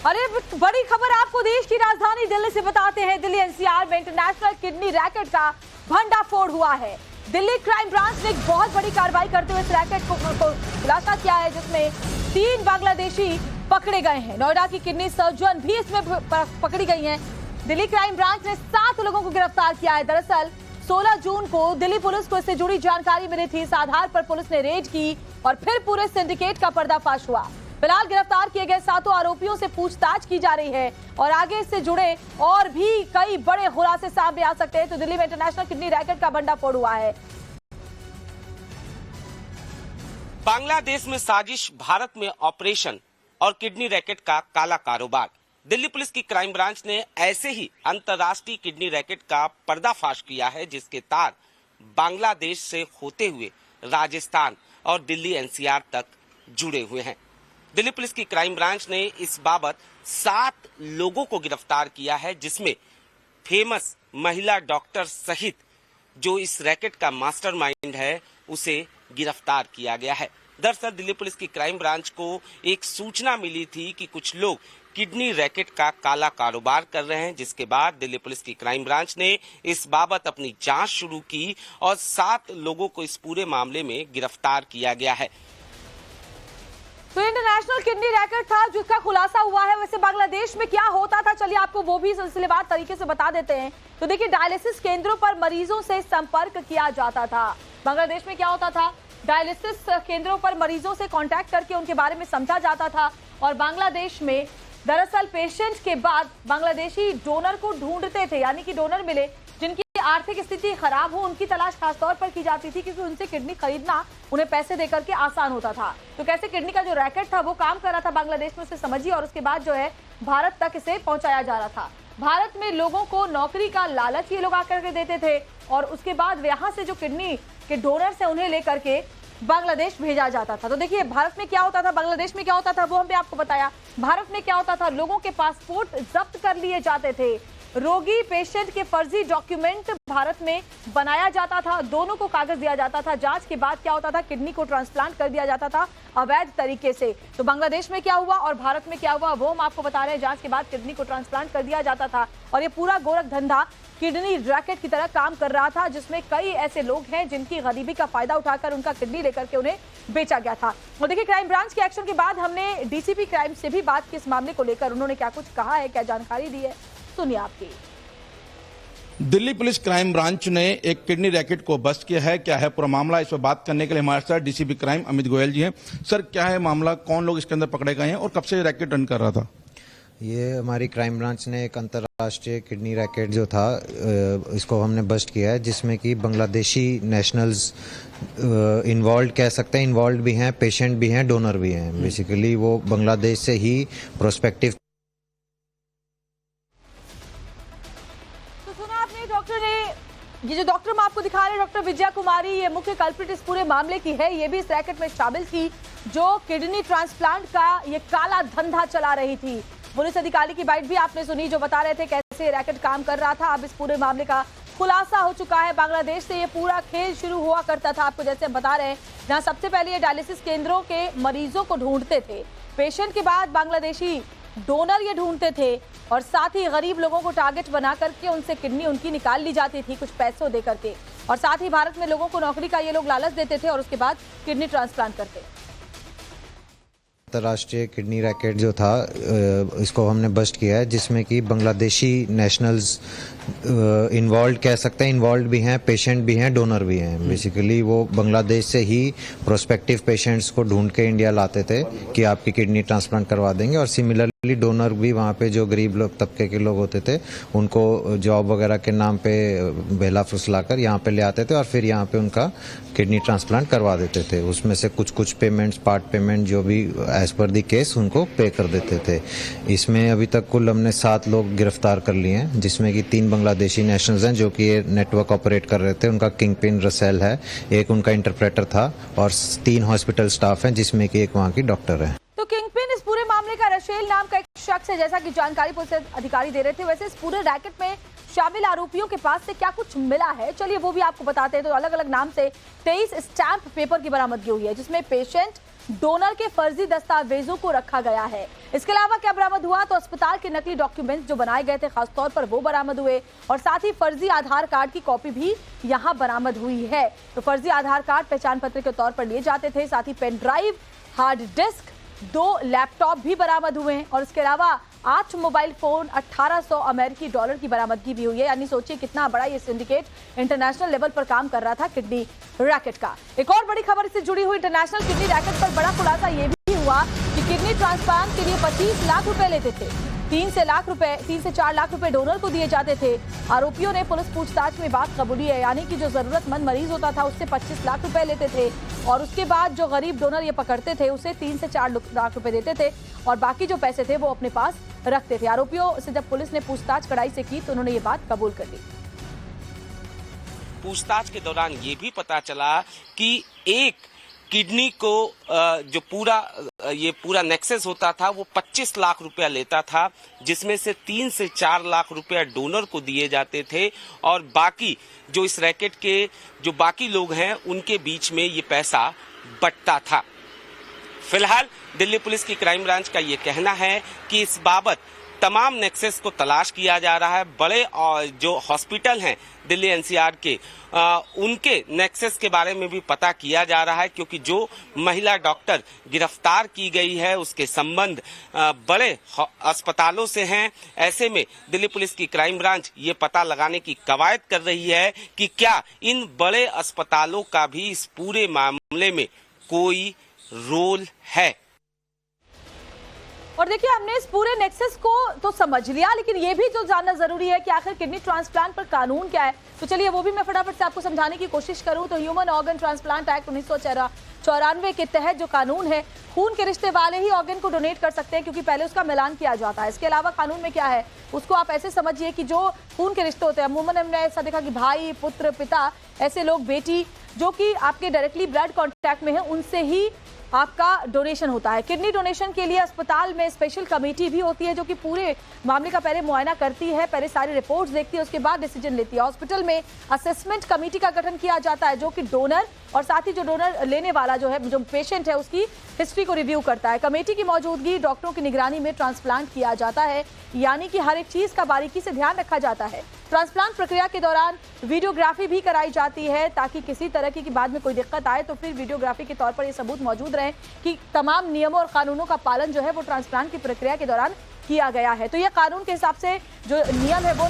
अरे बड़ी खबर आपको देश की राजधानी दिल्ली से बताते हैं। दिल्ली एनसीआर में इंटरनेशनल किडनी रैकेट का भंडाफोड़ हुआ है। दिल्ली क्राइम ब्रांच ने एक बहुत बड़ी कार्रवाई करते हुए इस रैकेट को खुलासा किया है, जिसमें 3 बांग्लादेशी पकड़े गए हैं। नोएडा की किडनी सर्जन भी इसमें पकड़ी गई हैं। दिल्ली क्राइम ब्रांच ने 7 लोगों को गिरफ्तार किया है। दरअसल 16 जून को दिल्ली पुलिस को इससे जुड़ी जानकारी मिली थी। इस आधार पर पुलिस ने रेड की और फिर पूरे सिंडिकेट का पर्दाफाश हुआ। फिलहाल गिरफ्तार किए गए 7 आरोपियों से पूछताछ की जा रही है और आगे इससे जुड़े और भी कई बड़े खुलासे सामने आ सकते हैं। तो दिल्ली में इंटरनेशनल किडनी रैकेट का भंडाफोड़ हुआ है। बांग्लादेश में साजिश, भारत में ऑपरेशन और किडनी रैकेट का काला कारोबार। दिल्ली पुलिस की क्राइम ब्रांच ने ऐसे ही अंतर्राष्ट्रीय किडनी रैकेट का पर्दाफाश किया है, जिसके तार बांग्लादेश से होते हुए राजस्थान और दिल्ली एनसीआर तक जुड़े हुए हैं। दिल्ली पुलिस की क्राइम ब्रांच ने इस बाबत 7 लोगों को गिरफ्तार किया है, जिसमें फेमस महिला डॉक्टर सहित जो इस रैकेट का मास्टरमाइंड है उसे गिरफ्तार किया गया है। दरअसल दिल्ली पुलिस की क्राइम ब्रांच को एक सूचना मिली थी कि कुछ लोग किडनी रैकेट का काला कारोबार कर रहे हैं, जिसके बाद दिल्ली पुलिस की क्राइम ब्रांच ने इस बाबत अपनी जांच शुरू की और 7 लोगों को इस पूरे मामले में गिरफ्तार किया गया है। तो इंटरनेशनल किडनी रैकेट था जिसका खुलासा हुआ है। वैसे बांग्लादेश में क्या होता था, चलिए आपको वो भी सिलसिलेवार तरीके से बता देते हैं। तो देखिए, डायलिसिस केंद्रों पर मरीजों से संपर्क किया जाता था। बांग्लादेश में क्या होता था, डायलिसिस केंद्रों पर मरीजों से कांटेक्ट करके उनके बारे में समझा जाता था और बांग्लादेश में दरअसल पेशेंट के बाद बांग्लादेशी डोनर को ढूंढते थे, यानी कि डोनर मिले जिनकी आर्थिक स्थिति खराब हो उनकी तलाश खासतौर पर की जाती थी, क्योंकि उनसे किडनी खरीदना उन्हें पैसे देकर के आसान होता था। तो कैसे किडनी का जो रैकेट था वो काम कर रहा था बांग्लादेश में, उसे समझिए, और उसके बाद जो है भारत तक इसे पहुंचाया जा रहा था। भारत में लोगों को नौकरी का लालच ये लोग आकर के देते थे और उसके बाद यहाँ से जो किडनी के डोनर से उन्हें लेकर के बांग्लादेश भेजा जाता था। तो देखिए, भारत में क्या होता था, बांग्लादेश में क्या होता था, वो हमने आपको बताया। भारत में क्या होता था, लोगों के पासपोर्ट जब्त कर लिए जाते थे, रोगी पेशेंट के फर्जी डॉक्यूमेंट भारत में बनाया जाता था, दोनों को कागज दिया जाता था। जांच के बाद क्या होता था, किडनी को ट्रांसप्लांट कर दिया जाता था अवैध तरीके से। तो बांग्लादेश में क्या हुआ और भारत में क्या हुआ वो हम आपको बता रहे हैं। जांच के बाद किडनी को ट्रांसप्लांट कर दिया जाता था और ये पूरा गोरख धंधा किडनी रैकेट की तरह काम कर रहा था, जिसमें कई ऐसे लोग हैं जिनकी गरीबी का फायदा उठाकर उनका किडनी लेकर के उन्हें बेचा गया था। और देखिए, क्राइम ब्रांच के एक्शन के बाद हमने डीसीपी क्राइम से भी बात की इस मामले को लेकर। उन्होंने क्या कुछ कहा है, क्या जानकारी दी है, सुनिए आपकी। दिल्ली पुलिस क्राइम ब्रांच ने एक किडनी रैकेट को बस्ट किया है। क्या है पूरा मामला, इस पर बात करने के लिए हमारे साथ डीसीपी क्राइम अमित गोयल जी हैं। सर, क्या है मामला, कौन लोग इसके अंदर पकड़े गए हैं और कब से ये रैकेट रन कर रहा था? ये हमारी क्राइम ब्रांच ने एक अंतर्राष्ट्रीय किडनी रैकेट जो था इसको हमने बस्ट किया है, जिसमें कि बांग्लादेशी नेशनल्स इन्वॉल्व कह सकते हैं, इन्वॉल्व भी हैं, पेशेंट भी हैं, डोनर भी हैं। बेसिकली वो बांग्लादेश से ही प्रोस्पेक्टिव। तो सुना आपने, डॉक्टर ने, ये जो डॉक्टर हम आपको दिखा रहे हैं, डॉक्टर विजया कुमारी, ये मुख्य कल्प्रिट इस पूरे मामले की है। ये भी इस रैकेट में शामिल थी जो किडनी ट्रांसप्लांट का ये काला धंधा चला रही थी। पुलिस अधिकारी की बाइट भी आपने सुनी, जो बता रहे थे कैसे रैकेट काम कर रहा था। अब इस पूरे मामले का खुलासा हो चुका है। बांग्लादेश से ये पूरा खेल शुरू हुआ करता था, आपको जैसे बता रहे हैं, जहां सबसे पहले ये डायलिसिस केंद्रों के मरीजों को ढूंढते थे, पेशेंट के बाद बांग्लादेशी डोनर ये ढूंढते थे और साथ ही गरीब लोगों को टारगेट बना करके उनसे किडनी उनकी निकाल ली जाती थी कुछ पैसों दे करके। और साथ ही भारत में लोगों को नौकरी का ये लोग लालच देते थे और उसके बाद किडनी ट्रांसप्लांट करते। अंतर्राष्ट्रीय किडनी रैकेट जो था इसको हमने बस्ट किया है, जिसमें कि बांग्लादेशी नेशनल्स इन्वॉल्व कह सकते हैं, इन्वॉल्व भी हैं, पेशेंट भी हैं, डोनर भी हैं। बेसिकली वो बांग्लादेश से ही प्रोस्पेक्टिव पेशेंट्स को ढूंढ के इंडिया लाते थे कि आपकी किडनी ट्रांसप्लांट करवा देंगे। और सिमिलरली डोनर भी वहाँ पे जो गरीब लोग तबके के लोग होते थे उनको जॉब वगैरह के नाम पे बहला फुसलाकर यहाँ पे ले आते थे और फिर यहाँ पे उनका किडनी ट्रांसप्लांट करवा देते थे। उसमें से कुछ पेमेंट्स, पार्ट पेमेंट जो भी एज पर दी केस उनको पे कर देते थे। इसमें अभी तक कुल हमने 7 लोग गिरफ्तार कर लिए हैं, जिसमें कि 3 बांग्लादेशी नेशनल्स हैं जो कि ये नेटवर्क ऑपरेट कर रहे थे। उनका किंग पिन रसेल है, एक उनका इंटरप्रेटर था और 3 हॉस्पिटल स्टाफ हैं, जिसमें कि एक वहाँ की डॉक्टर है। तो किंगपिन इस पूरे मामले का रशेल नाम का एक शख्स है, जैसा कि जानकारी पुलिस अधिकारी दे रहे थे। वैसे इस पूरे रैकेट में शामिल आरोपियों के पास से क्या कुछ मिला है, चलिए वो भी आपको बताते हैं। तो अलग अलग नाम से 23 स्टैंप पेपर की बरामदगी हुई है, जिसमें पेशेंट डोनर के फर्जी दस्तावेजों को रखा गया है। इसके अलावा क्या बरामद हुआ, तो अस्पताल के नकली डॉक्यूमेंट्स जो बनाए गए थे खासतौर पर वो बरामद हुए और साथ ही फर्जी आधार कार्ड की कॉपी भी यहां बरामद हुई है। तो फर्जी आधार कार्ड पहचान पत्र के तौर पर लिए जाते थे, साथ ही pen drive, hard disk, 2 laptop भी बरामद हुए हैं और इसके अलावा 8 मोबाइल फोन, 1800 अमेरिकी डॉलर की बरामदगी भी हुई है। यानी सोचिए कितना बड़ा ये सिंडिकेट इंटरनेशनल लेवल पर काम कर रहा था किडनी रैकेट का। एक और बड़ी खबर इससे जुड़ी हुई, इंटरनेशनल किडनी रैकेट पर बड़ा खुलासा ये भी हुआ कि किडनी ट्रांसप्लांट के लिए 25 लाख रुपए लेते थे। 3 से 4 लाख रुपए डोनर को दिए जाते थे। आरोपियों ने पुलिस पूछताछ में बात कबूली है, यानी कि जो जरूरतमंद मरीज होता था उससे 25 लाख रुपए लेते थे और उसके बाद जो गरीब डोनर ये पकड़ते थे उसे 3 से 4 लाख रुपए देते थे और बाकी जो पैसे थे वो अपने पास रखते थे। आरोपियों से जब पुलिस ने पूछताछ कड़ाई से की तो उन्होंने ये बात कबूल कर ली। पूछताछ के दौरान ये भी पता चला कि एक किडनी को जो पूरा नेक्सस होता था वो 25 लाख रुपया लेता था, जिसमें से 3 से 4 लाख रुपया डोनर को दिए जाते थे और बाकी जो इस रैकेट के जो बाकी लोग हैं उनके बीच में ये पैसा बंटता था। फिलहाल दिल्ली पुलिस की क्राइम ब्रांच का ये कहना है कि इस बाबत तमाम नेक्सस को तलाश किया जा रहा है। बड़े और जो हॉस्पिटल हैं दिल्ली एनसीआर के उनके नेक्सस के बारे में भी पता किया जा रहा है, क्योंकि जो महिला डॉक्टर गिरफ्तार की गई है उसके संबंध बड़े अस्पतालों से हैं। ऐसे में दिल्ली पुलिस की क्राइम ब्रांच ये पता लगाने की कवायद कर रही है कि क्या इन बड़े अस्पतालों का भी इस पूरे मामले में कोई रोल है। और देखिए, हमने इस पूरे नेक्सस को तो समझ लिया, लेकिन ये भी जो जानना जरूरी है कि आखिर किडनी ट्रांसप्लांट पर कानून क्या है। तो चलिए वो भी मैं फटाफट से आपको समझाने की कोशिश करूं तो ह्यूमन ऑर्गन ट्रांसप्लांट एक्ट 1994 के तहत जो कानून है, खून के रिश्ते वाले ही ऑर्गन को डोनेट कर सकते हैं, क्योंकि पहले उसका मिलान किया जाता है। इसके अलावा कानून में क्या है उसको आप ऐसे समझिए कि जो खून के रिश्ते होते हैं, अमूमन हमने ऐसा देखा कि भाई, पुत्र, पिता, ऐसे लोग, बेटी, जो कि आपके डायरेक्टली ब्लड कॉन्टैक्ट में है, उनसे ही आपका डोनेशन होता है। किडनी डोनेशन के लिए अस्पताल में स्पेशल कमेटी भी होती है जो कि पूरे मामले का पहले मुआयना करती है, पहले सारी रिपोर्ट्स देखती है, उसके बाद डिसीजन लेती है। हॉस्पिटल में असेसमेंट कमेटी का गठन किया जाता है जो कि डोनर और साथ ही जो डोनर लेने वाला जो है, जो पेशेंट है, उसकी हिस्ट्री को रिव्यू करता है। कमेटी की मौजूदगी, डॉक्टरों की निगरानी में ट्रांसप्लांट किया जाता है, यानी कि हर एक चीज का बारीकी से ध्यान रखा जाता है। ट्रांसप्लांट प्रक्रिया के दौरान वीडियोग्राफी भी कराई जाती है ताकि किसी तरह की बाद में कोई दिक्कत आए तो फिर वीडियोग्राफी के तौर पर ये सबूत मौजूद रहे कि तमाम नियमों और कानूनों का पालन जो है वो ट्रांसप्लांट की प्रक्रिया के दौरान किया गया है। तो ये कानून के हिसाब से जो नियम है वो